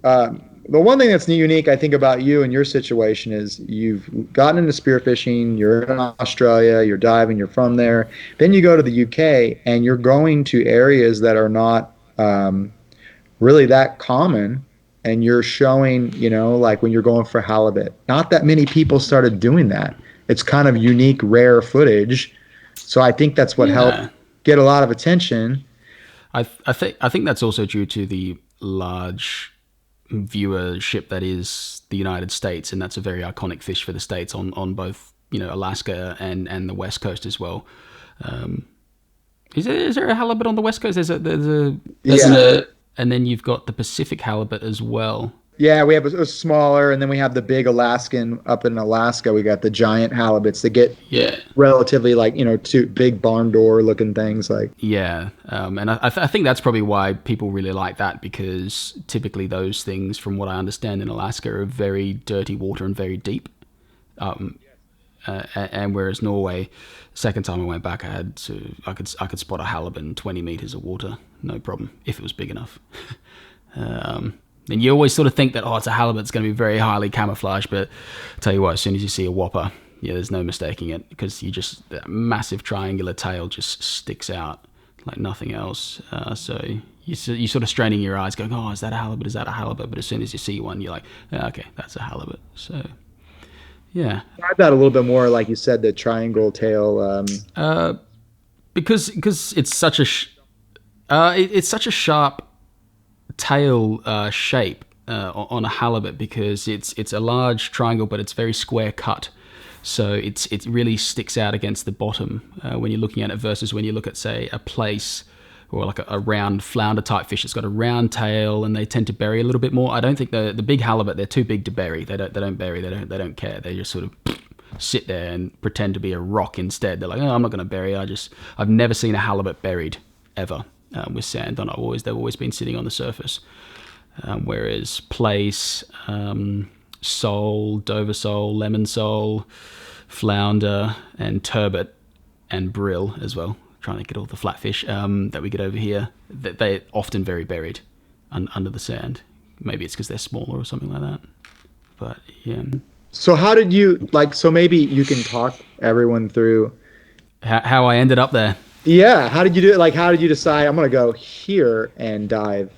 The one thing that's unique, I think, about you and your situation is you've gotten into spearfishing, you're in Australia, you're diving, you're from there. Then you go to the UK and you're going to areas that are not really that common. And you're showing, like when you're going for halibut, not that many people started doing that. It's kind of unique, rare footage. So I think that's what helped Yeah. get a lot of attention. I think that's also due to the large viewership that is the United States, and that's a very iconic fish for the States on both Alaska and the West Coast as well. Is there a halibut on the West Coast? Yeah. And then you've got the Pacific halibut as well. Yeah, we have a smaller, and then we have the big Alaskan up in Alaska. We got the giant halibuts that get Yeah. relatively like, two big barn door looking things like. Yeah, and I think that's probably why people really like that, because typically those things, from what I understand, in Alaska are very dirty water and very deep. And whereas Norway, second time I went back, I could spot a halibut in 20 meters of water, no problem, if it was big enough. And you always sort of think that, it's a halibut, it's going to be very highly camouflaged, but I'll tell you what, as soon as you see a whopper, there's no mistaking it, because that massive triangular tail just sticks out like nothing else. So you sort of straining your eyes going, is that a halibut, is that a halibut? But as soon as you see one, you're like, okay, that's a halibut. So yeah. Describe that a little bit more, like you said, the triangle tail. Because it's such it's such a sharp tail shape on a halibut, because it's a large triangle, but it's very square cut, so it really sticks out against the bottom when you're looking at it, versus when you look at, say, a plaice or like a round flounder type fish. It's got a round tail and they tend to bury a little bit more. I don't think the big halibut, they're too big to bury. They don't bury. They don't care. They just sort of sit there and pretend to be a rock instead. They're like, I'm not going to bury. I've never seen a halibut buried ever with sand on. They've always been sitting on the surface. Whereas plaice, sole, Dover sole, lemon sole, flounder, and turbot, and brill as well, trying to get all the flatfish that we get over here, they're often very buried under the sand. Maybe it's because they're smaller or something like that. But yeah. So how did you so maybe you can talk everyone through how I ended up there. Yeah, how did you do it? How did you decide I'm gonna go here and dive?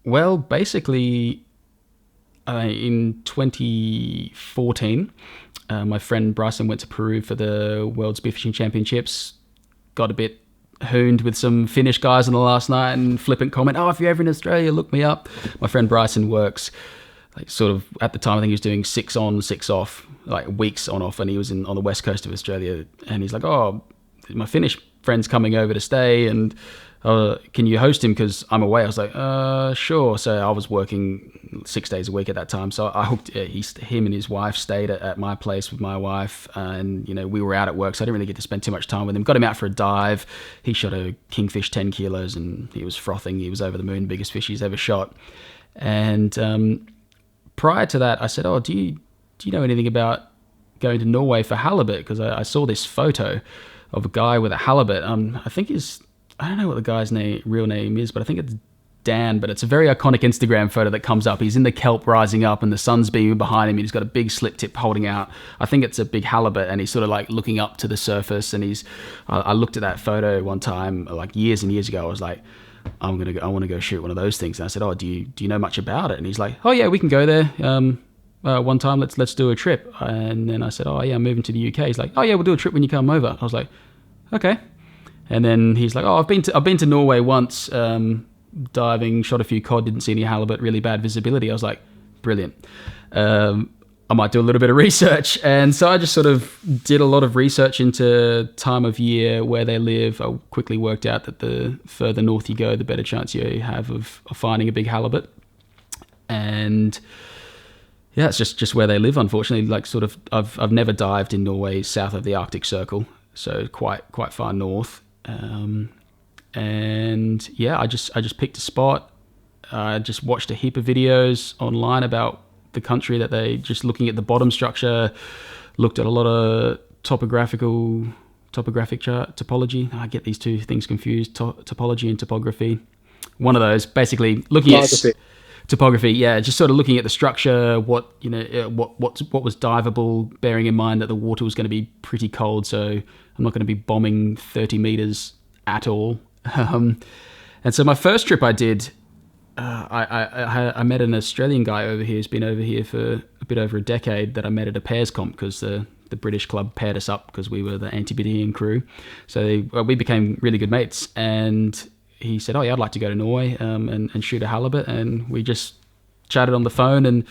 Well, basically, in 2014, my friend Bryson went to Peru for the World Spearfishing Championships. Got a bit hooned with some Finnish guys on the last night, and flippant comment, if you're ever in Australia, look me up. My friend Bryson works sort of, at the time, I think he was doing 6 on, 6 off, weeks on off, and he was on the west coast of Australia, and he's like, my Finnish friend's coming over to stay, and can you host him because I'm away? I was like, sure. So I was working 6 days a week at that time, so I hooked him and his wife stayed at my place with my wife, and we were out at work, so I didn't really get to spend too much time with him. Got him out for a dive. He shot a kingfish 10 kilos and he was frothing. He was over the moon, biggest fish he's ever shot. And prior to that, I said, do you know anything about going to Norway for halibut? Because I saw this photo of a guy with a halibut. I don't know what the guy's real name is, but I think it's Dan, but it's a very iconic Instagram photo that comes up. He's in the kelp rising up and the sun's beaming behind him. He's got a big slip tip holding out. I think it's a big halibut, and he's sort of looking up to the surface. And I looked at that photo one time, years and years ago. I was like, I want to go shoot one of those things. And I said, do you know much about it? And he's like, yeah, we can go there. One time, let's do a trip. And then I said, yeah, I'm moving to the UK. He's like, yeah, we'll do a trip when you come over. I was like, okay. And then he's like, I've been to Norway once, diving, shot a few cod, didn't see any halibut, really bad visibility. I was like, brilliant. I might do a little bit of research. And so I just sort of did a lot of research into time of year, where they live. I quickly worked out that the further north you go, the better chance you have of finding a big halibut. And yeah, it's just where they live, unfortunately. I've never dived in Norway south of the Arctic Circle, so quite far north. And yeah, I just picked a spot. I just watched a heap of videos online about the country, that they just looking at the bottom structure, looked at a lot of topographic topology. I get these two things confused, topology and topography. one of those, basically looking at topography. Yeah, just sort of looking at the structure, what was diveable, bearing in mind that the water was going to be pretty cold, so I'm not going to be bombing 30 meters at all. And so my first trip I did, I met an Australian guy over here who's been over here for a bit over a decade that I met at a pairs comp because the British club paired us up because we were the anti-Bidian crew. So we became really good mates, and he said, oh yeah, I'd like to go to Norway and shoot a halibut. And we just chatted on the phone, and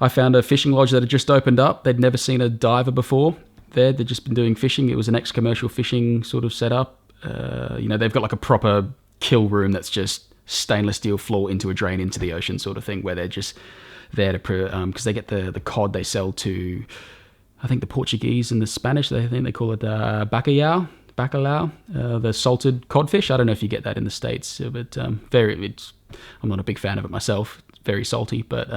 I found a fishing lodge that had just opened up. They'd never seen a diver before there. They'd just been doing fishing. It was an ex-commercial fishing sort of setup. They've got like a proper kill room that's just stainless steel floor into a drain into the ocean sort of thing, where they're just there to because they get the cod they sell to, I think, the Portuguese and the Spanish. I think they call it bacalhau, the salted codfish. I don't know if you get that in the States, but I'm not a big fan of it myself. It's very salty, but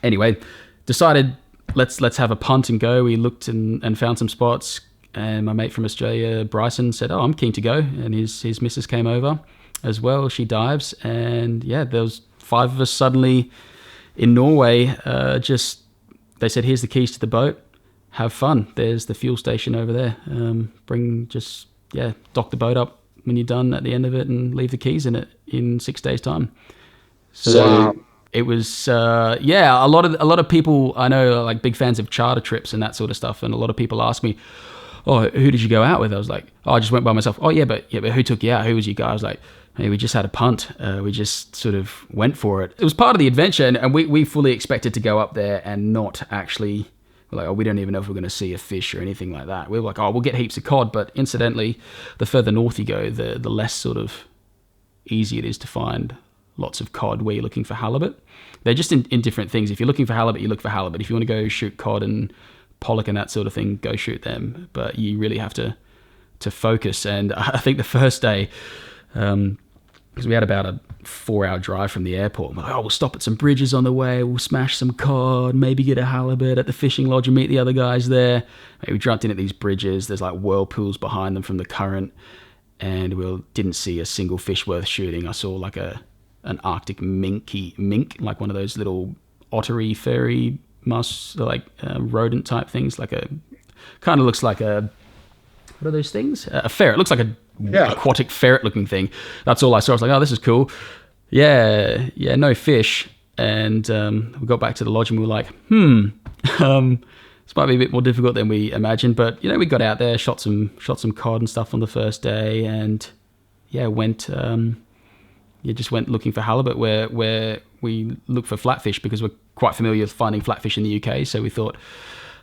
anyway, decided let's have a punt and go. We looked and found some spots, and my mate from Australia, Bryson, said, oh, I'm keen to go, and his missus came over as well. She dives, and yeah, there was 5 of us suddenly in Norway. They said, here's the keys to the boat, have fun, there's the fuel station over there, dock the boat up when you're done at the end of it and leave the keys in it in 6 days time. So wow. It was a lot of people I know are like big fans of charter trips and that sort of stuff, and a lot of people ask me, oh, who did you go out with? I was like, oh, I just went by myself. Oh yeah, but who took you out? Who was your guy? I was like, hey, we just had a punt. We just sort of went for it. It was part of the adventure, and we fully expected to go up there and not actually, we're like, oh, we don't even know if we're going to see a fish or anything like that. We were like, oh, we'll get heaps of cod, but incidentally, the further north you go, the less sort of easy it is to find lots of cod where you're looking for halibut. They're just in different things. If you're looking for halibut, you look for halibut. If you want to go shoot cod and pollock and that sort of thing, go shoot them. But you really have to focus. And I think the first day, because we had about a 4-hour drive from the airport, we're like, oh, we'll stop at some bridges on the way, we'll smash some cod, maybe get a halibut at the fishing lodge and meet the other guys there. We jumped in at these bridges, there's like whirlpools behind them from the current, and we didn't see a single fish worth shooting. I saw like an Arctic mink, like one of those little ottery fairy rodent type things, like a kind of looks like a, what are those things? A ferret. It looks like a aquatic ferret looking thing. That's all I saw. I was like, oh, this is cool. Yeah, no fish. And we got back to the lodge and we were like, this might be a bit more difficult than we imagined. But we got out there, shot some cod and stuff on the first day, and just went looking for halibut where we look for flatfish, because we're quite familiar with finding flatfish in the UK. So we thought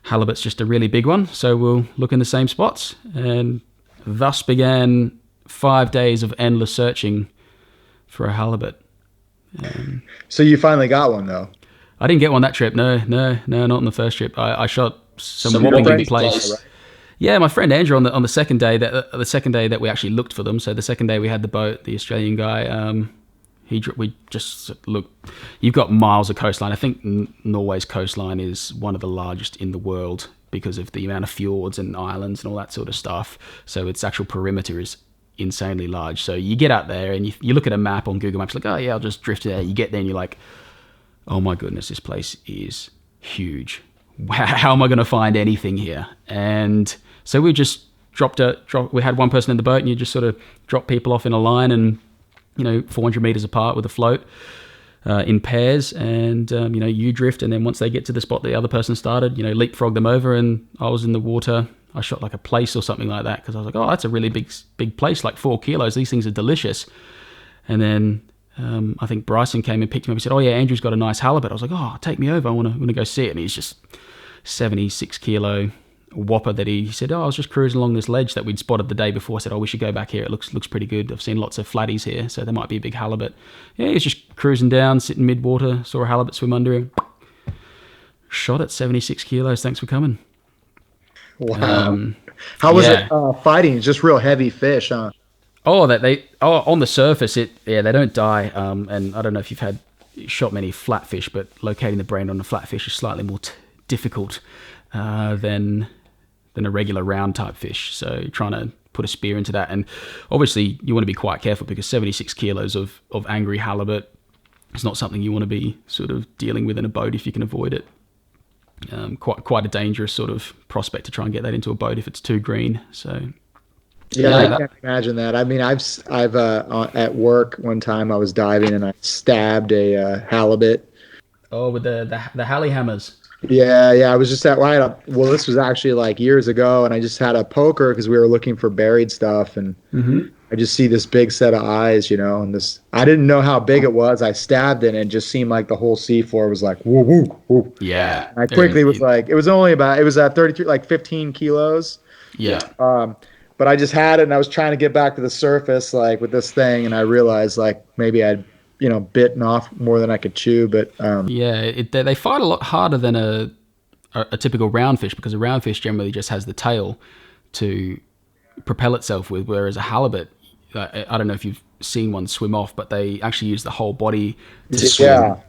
halibut's just a really big one, so we'll look in the same spots. And thus began 5 days of endless searching for a halibut. So you finally got one, though? I didn't get one that trip. No, not on the first trip. I shot some whopping big place. Right? Yeah, my friend Andrew on the second day that we actually looked for them. So the second day we had the boat, the Australian guy, we just looked. You've got miles of coastline. I think Norway's coastline is one of the largest in the world because of the amount of fjords and islands and all that sort of stuff. So its actual perimeter is insanely large. So you get out there and you look at a map on Google Maps, like, oh yeah, I'll just drift there. You get there and you're like, oh my goodness, this place is huge. How am I going to find anything here? And so we just we had one person in the boat, and you just sort of drop people off in a line and 400 meters apart with a float in pairs, and you drift, and then once they get to the spot the other person started, leapfrog them over. And I was in the water, I shot like a place or something like that, because I was like, oh, that's a really big place, like 4 kilos, these things are delicious. And then I think Bryson came and picked him up and said, oh yeah, Andrew's got a nice halibut. I was like, oh, take me over, I want to go see it. And he's just 76 kilo whopper that he said, oh, I was just cruising along this ledge that we'd spotted the day before. I said, oh, we should go back here, it looks pretty good, I've seen lots of flatties here, so there might be a big halibut. Yeah, he was just cruising down, sitting mid-water, saw a halibut swim under him, shot at 76 kilos, thanks for coming. Wow. How was it fighting? Just real heavy fish, huh? Oh, on the surface, they don't die. And I don't know if you've shot many flatfish, but locating the brain on a flatfish is slightly more difficult than a regular round type fish. So trying to put a spear into that. And obviously you want to be quite careful because 76 kilos of angry halibut is not something you want to be sort of dealing with in a boat if you can avoid it. Quite a dangerous sort of prospect to try and get that into a boat if it's too green. So Yeah, I can't imagine that. I mean, I've at work one time I was diving and I stabbed a halibut. Oh, with the Halley hammers. Yeah, I was just well, this was actually like years ago, and I just had a poker because we were looking for buried stuff, and I just see this big set of eyes, and this, I didn't know how big it was. I stabbed it, and it just seemed like the whole seafloor was like, woo, woo, woo. Yeah. And I quickly was like, it was 33, like 15 kilos. Yeah. But I just had it, and I was trying to get back to the surface, like with this thing, and I realized like maybe I'd bitten off more than I could chew. But they fight a lot harder than a typical roundfish, because a roundfish generally just has the tail to propel itself with, whereas a halibut, I don't know if you've seen one swim off, but they actually use the whole body to swim. Yeah,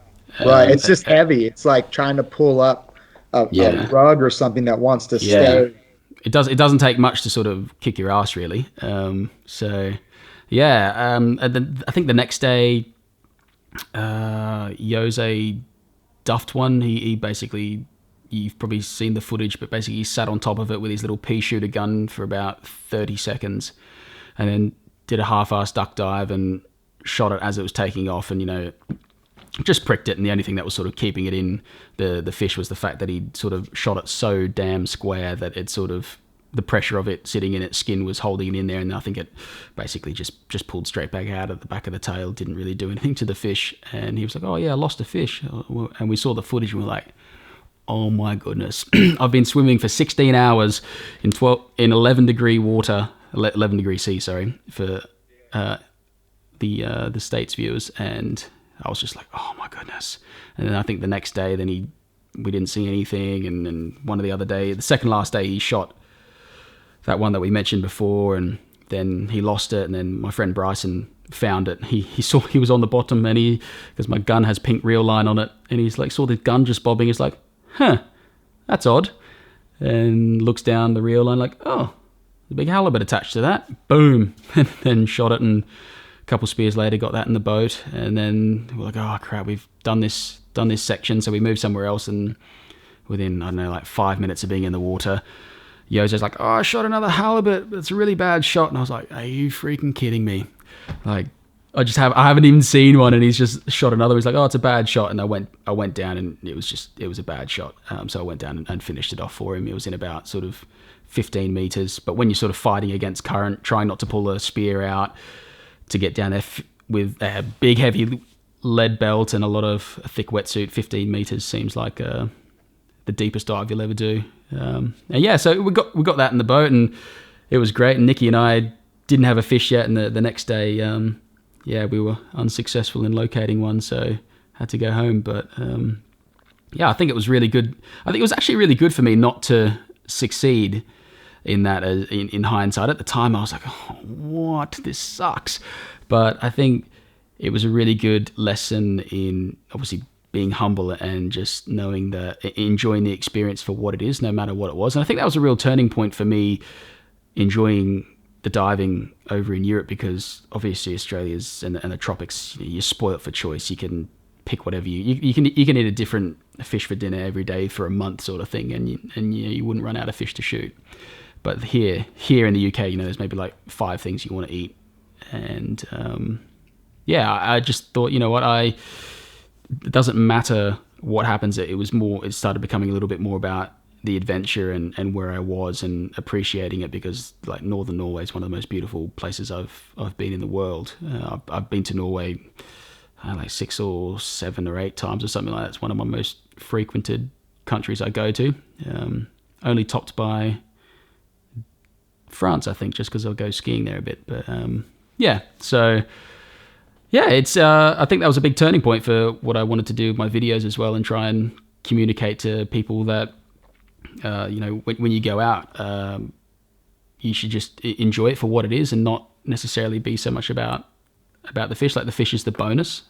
right. It's just heavy. It's like trying to pull up a rug or something that wants to stay. It doesn't take much to sort of kick your ass, really. And then I think the next day, Jose duffed one. He basically, you've probably seen the footage, but basically he sat on top of it with his little pea shooter gun for about 30 seconds and then did a half-assed duck dive and shot it as it was taking off, and just pricked it, and the only thing that was sort of keeping it in the fish was the fact that he'd sort of shot it so damn square that it sort of, the pressure of it sitting in its skin was holding it in there, and I think it basically just pulled straight back out of the back of the tail, didn't really do anything to the fish. And he was like, oh yeah, I lost a fish. And we saw the footage and we're like, oh my goodness. I've been swimming for 16 hours in 11 degree water, 11 degree C, sorry, for the States viewers, and I was just like, oh my goodness. And then I think the next day, then we didn't see anything, and then one of the other day, the second last day, he shot that one that we mentioned before, and then he lost it, and then my friend Bryson found it. He saw he was on the bottom, and because my gun has pink reel line on it, and he's like, saw the gun just bobbing. He's like, huh, that's odd, and looks down the reel line like, oh, the big halibut attached to that. Boom, and then shot it, and a couple spears later got that in the boat, and then we're like, oh crap, we've done this section, so we moved somewhere else, and within, I don't know, like 5 minutes of being in the water, Jose's like, oh, I shot another halibut, but it's a really bad shot. And I was like, are you freaking kidding me? Like, I haven't even seen one, and he's just shot another. He's like, oh, it's a bad shot. And I went down, and it was a bad shot. So I went down and finished it off for him. It was in about sort of 15 meters. But when you're sort of fighting against current, trying not to pull a spear out to get down there with a big, heavy lead belt and a lot of a thick wetsuit, 15 meters seems like the deepest dive you'll ever do. And yeah, so we got that in the boat, and it was great. And Nikki and I didn't have a fish yet, and the next day, we were unsuccessful in locating one, so had to go home. But I think it was really good. I think it was actually really good for me not to succeed in that. In hindsight, at the time, I was like, oh, what? This sucks. But I think it was a really good lesson in obviously being humble and just knowing that, enjoying the experience for what it is, no matter what it was. And I think that was a real turning point for me, enjoying the diving over in Europe, because obviously Australia's and the tropics, you're spoilt for choice. You can pick whatever you can eat a different fish for dinner every day for a month, sort of thing, and you wouldn't run out of fish to shoot. But here in the UK, there's maybe like 5 things you want to eat, and I just thought, you know what, it doesn't matter what happens. It started becoming a little bit more about the adventure and where I was and appreciating it, because like northern Norway is one of the most beautiful places I've been in the world. I've been to Norway like 6 or 7 or 8 times or something like that. It's one of my most frequented countries I go to, only topped by France, I think, just because I'll go skiing there a bit. But it's I think that was a big turning point for what I wanted to do with my videos as well, and try and communicate to people that when you go out, you should just enjoy it for what it is and not necessarily be so much about the fish. Like, the fish is the bonus.